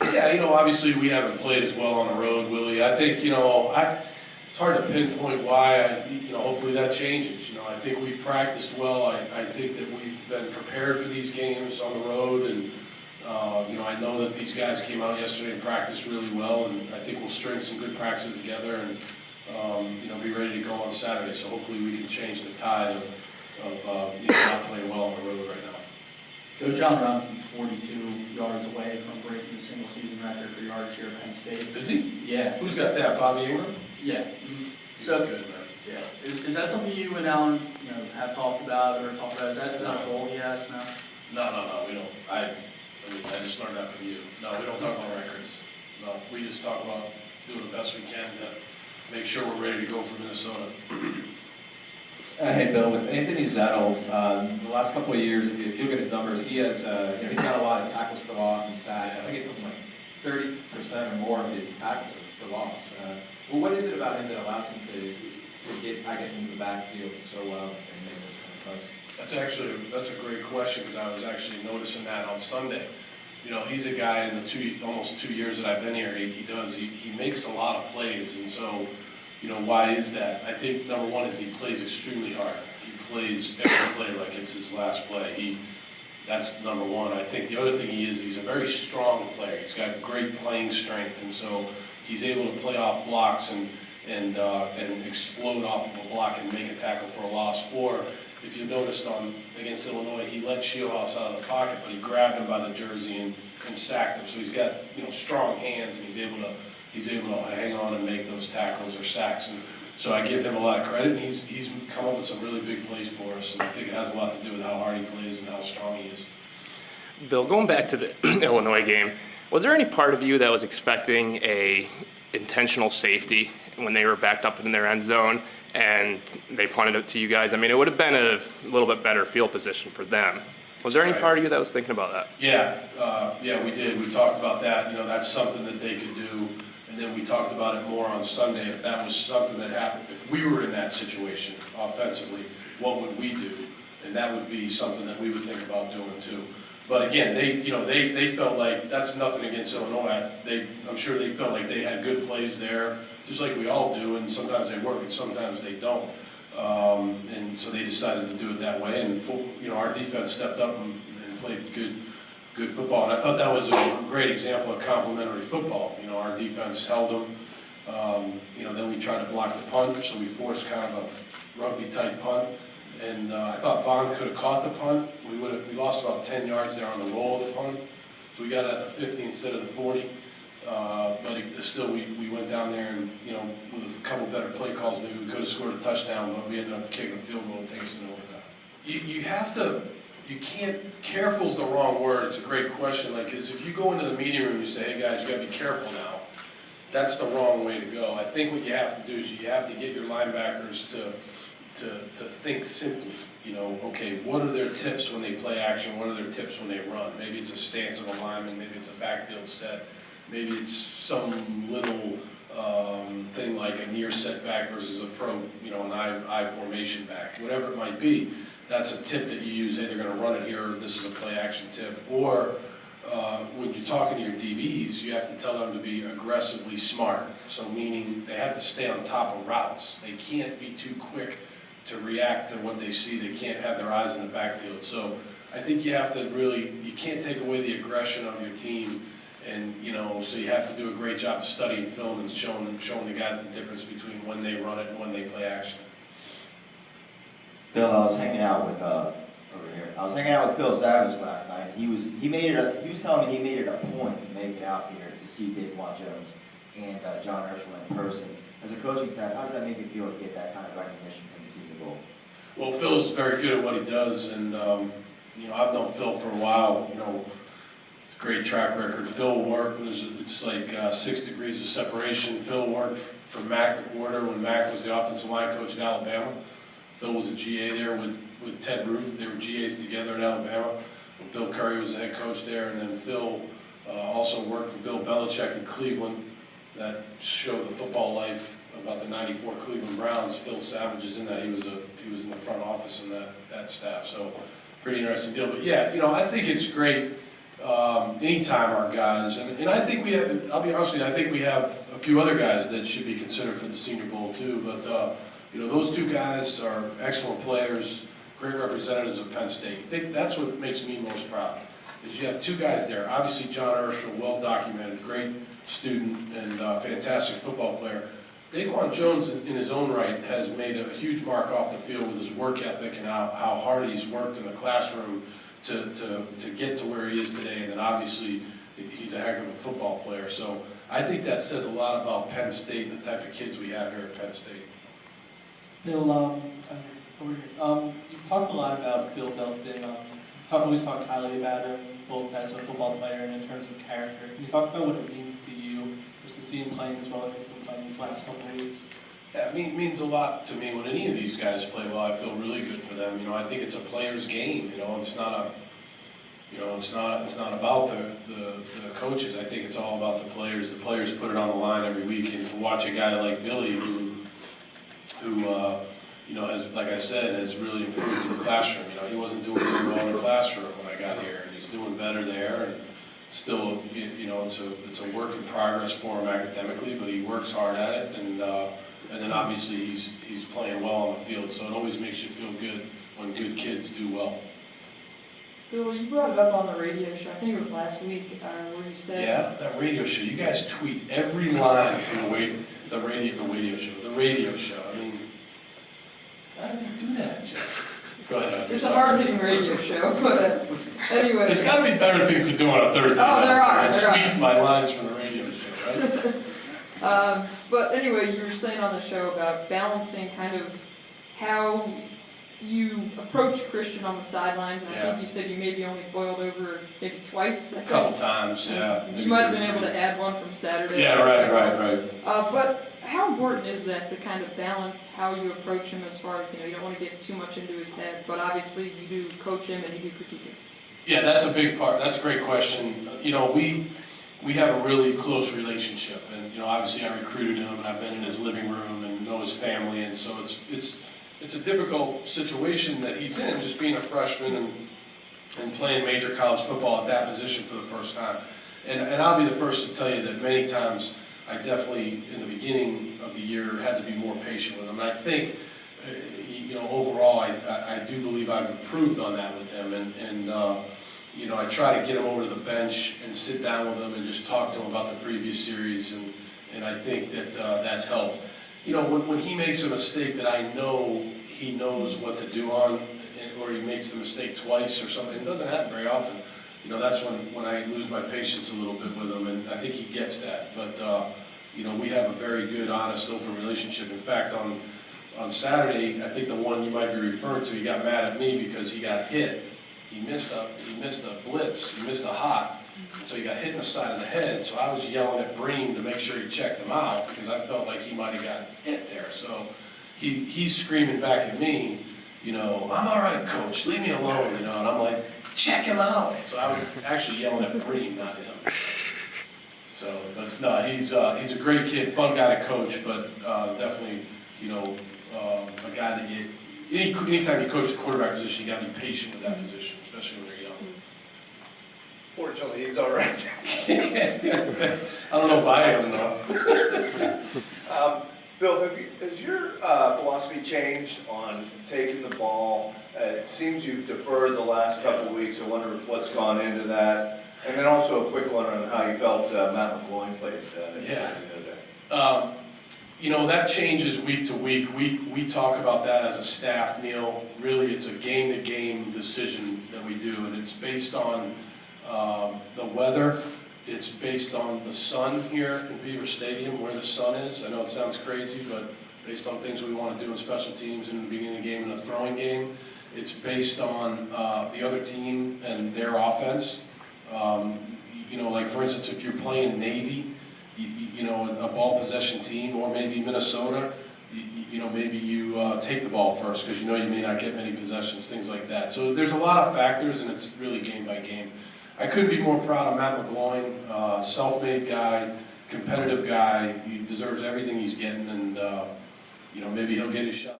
Yeah, obviously we haven't played as well on the road, Willie. I think, it's hard to pinpoint why. Hopefully that changes. I think we've practiced well. I think that we've been prepared for these games on the road, and I know that these guys came out yesterday and practiced really well, and I think we'll string some good practices together and be ready to go on Saturday. So hopefully we can change the tide of not playing well on the road right now. Coach John Robinson's 42 yards away from breaking the single-season record for yards here at Penn State. Is he? Yeah. Who's got that? Bobby Ingram? Yeah. He's So good, man. Yeah. Is that something you and Alan have talked about or talked about? Is that a goal he has now? No, we don't. I just learned that from you. No, we don't talk about records. No, we just talk about doing the best we can to make sure we're ready to go for Minnesota. Hey Bill, with Anthony Zettel, the last couple of years, if you look at his numbers, he has he's got a lot of tackles for loss and sacks. I think it's something like 30% or more of his tackles are for loss. Well, what is it about him that allows him to get, I guess, into the backfield so well and make those kind of plays? That's a great question, because I was actually noticing that on Sunday. He's a guy in the almost 2 years that I've been here. He makes a lot of plays, and so. Why is that? I think number one is he plays extremely hard. He plays every play like it's his last play. That's number one. I think the other thing he's a very strong player. He's got great playing strength, and so he's able to play off blocks and explode off of a block and make a tackle for a loss. Or if you noticed against Illinois, he let Shieldhouse out of the pocket, but he grabbed him by the jersey and sacked him. So he's got strong hands, and he's able to hang on and make those tackles or sacks. And so I give him a lot of credit. And he's come up with some really big plays for us, and I think it has a lot to do with how hard he plays and how strong he is. Bill, going back to the Illinois game, was there any part of you that was expecting a intentional safety when they were backed up in their end zone and they punted it to you guys? I mean, it would have been a little bit better field position for them. Was there any part of you that was thinking about that? Yeah, we did. We talked about that. That's something that they could do. And then we talked about it more on Sunday. If that was something that happened, if we were in that situation offensively, what would we do? And that would be something that we would think about doing too. But again, they felt like that's nothing against Illinois. I'm sure they felt like they had good plays there, just like we all do. And sometimes they work and sometimes they don't. And so they decided to do it that way. And our defense stepped up and played good football, and I thought that was a great example of complementary football. Our defense held them. Then we tried to block the punt, so we forced kind of a rugby-type punt. And I thought Vaughn could have caught the punt. We lost about 10 yards there on the roll of the punt, so we got it at the 50 instead of the 40. But still, we went down there and with a couple better play calls, maybe we could have scored a touchdown, but we ended up kicking a field goal and taking us into overtime. You can't, careful's the wrong word. It's a great question. Because if you go into the meeting room and you say, hey guys, you gotta be careful now, that's the wrong way to go. I think what you have to do is you have to get your linebackers to think simply. Okay, what are their tips when they play action? What are their tips when they run? Maybe it's a stance of a lineman, maybe it's a backfield set, maybe it's some little thing like a near set back versus a pro, an I formation back, whatever it might be. That's a tip that you use. Hey, they're going to run it here, or this is a play-action tip. Or when you're talking to your DBs, you have to tell them to be aggressively smart. So meaning they have to stay on top of routes. They can't be too quick to react to what they see. They can't have their eyes in the backfield. So I think you have to you can't take away the aggression of your team. And, so you have to do a great job of studying film and showing the guys the difference between when they run it and when they play action. Bill, I was hanging out with Phil Savage last night. He was telling me he made it a point to make it out here to see Dave Juan Jones and John Herschel in person. As a coaching staff, how does that make you feel to get that kind of recognition from the Senior Bowl? Well, Phil's very good at what he does, and I've known Phil for a while. It's a great track record. Phil worked. It's like 6 degrees of separation. Phil worked for Mac McWhorter when Mac was the offensive line coach at Alabama. Phil was a GA there with Ted Roof. They were GAs together at Alabama. Bill Curry was the head coach there, and then Phil also worked for Bill Belichick in Cleveland. That showed the football life about the '94 Cleveland Browns. Phil Savage is in that. He was in the front office in that staff. So pretty interesting deal. But yeah, I think it's great. anytime our guys, and I think we have, I'll be honest with you, I think we have a few other guys that should be considered for the Senior Bowl too, but, you know, those two guys are excellent players, great representatives of Penn State. I think that's what makes me most proud, is you have two guys there. Obviously, John Urschel, well documented, great student and fantastic football player. Daquan Jones, in his own right, has made a huge mark off the field with his work ethic and how hard he's worked in the classroom to get to where he is today, and then obviously he's a heck of a football player. So I think that says a lot about Penn State and the type of kids we have here at Penn State. Bill, you've talked a lot about Bill Belton. Always talked highly about him, both as a football player and in terms of character. Can you talk about what it means to you, just to see him playing as well as he's been playing these last couple of weeks? Yeah, it means a lot to me when any of these guys play well. I feel really good for them. You know, I think it's a player's game. You know, it's not a, you know, it's not about the coaches. I think it's all about the players. The players put it on the line every week, and to watch a guy like Billy who you know, has, like I said, has really improved in the classroom. You know, he wasn't doing very well in the classroom when I got here, and he's doing better there. And still, you know, it's a work in progress for him academically, but he works hard at it. And then obviously he's playing well on the field, so it always makes you feel good when good kids do well. Bill, you brought it up on the radio show, I think it was last week, where you said... Yeah, that radio show. You guys tweet every line from the radio show. I mean, how do they do that, Jeff? Go ahead. It's a hard-hitting radio show, but anyway... There's got to be better things to do on a Thursday night. Oh, there are. Tweet my lines from the radio show, right? But anyway, you were saying on the show about balancing kind of how you approach Christian on the sidelines, and I think you said you maybe only boiled over maybe twice. A couple times, yeah. You might have been able to add one from Saturday. Yeah, right. But how important is that to kind of balance how you approach him as far as, you know, you don't want to get too much into his head, but obviously you do coach him and you do critique him? Yeah, that's a big part. That's a great question. You know, we have a really close relationship, and you know, obviously I recruited him, and I've been in his living room and know his family, and so it's a difficult situation that he's in, just being a freshman and playing major college football at that position for the first time. And I'll be the first to tell you that many times I definitely, in the beginning of the year, had to be more patient with him. And I think, you know, overall, I do believe I've improved on that with him, and you know, I try to get him over to the bench and sit down with him and just talk to him about the previous series, and I think that that's helped. You know, when he makes a mistake that I know he knows what to do on, or he makes the mistake twice or something, it doesn't happen very often. You know, that's when I lose my patience a little bit with him, and I think he gets that. But, you know, we have a very good, honest, open relationship. In fact, on Saturday, I think the one you might be referring to, he got mad at me because he got hit. He missed a blitz, he missed a hot, so he got hit in the side of the head. So I was yelling at Bream to make sure he checked him out because I felt like he might have got hit there. So he's screaming back at me, you know, I'm all right, coach, leave me alone, you know, and I'm like, check him out. So I was actually yelling at Bream, not him. So, but no, he's a great kid, fun guy to coach, but definitely, you know, a guy that anytime you coach the quarterback position, you got to be patient with that position, especially when they're young. Fortunately, he's all right. I don't know if I am, though. Bill, has your philosophy changed on taking the ball? It seems you've deferred the last couple of weeks. I wonder what's gone into that. And then also a quick one on how you felt Matt McGloin played the other day. You know, that changes week to week. We talk about that as a staff, Neil. Really, it's a game-to-game decision that we do, and it's based on the weather. It's based on the sun here in Beaver Stadium, where the sun is. I know it sounds crazy, but based on things we want to do in special teams in the beginning of the game and the throwing game. It's based on the other team and their offense. You know, like for instance, if you're playing Navy, you know, a ball possession team, or maybe Minnesota, you know, maybe you take the ball first because you know you may not get many possessions, things like that. So there's a lot of factors, and it's really game by game. I couldn't be more proud of Matt McGloin, self-made guy, competitive guy. He deserves everything he's getting, and you know, maybe he'll get his shot.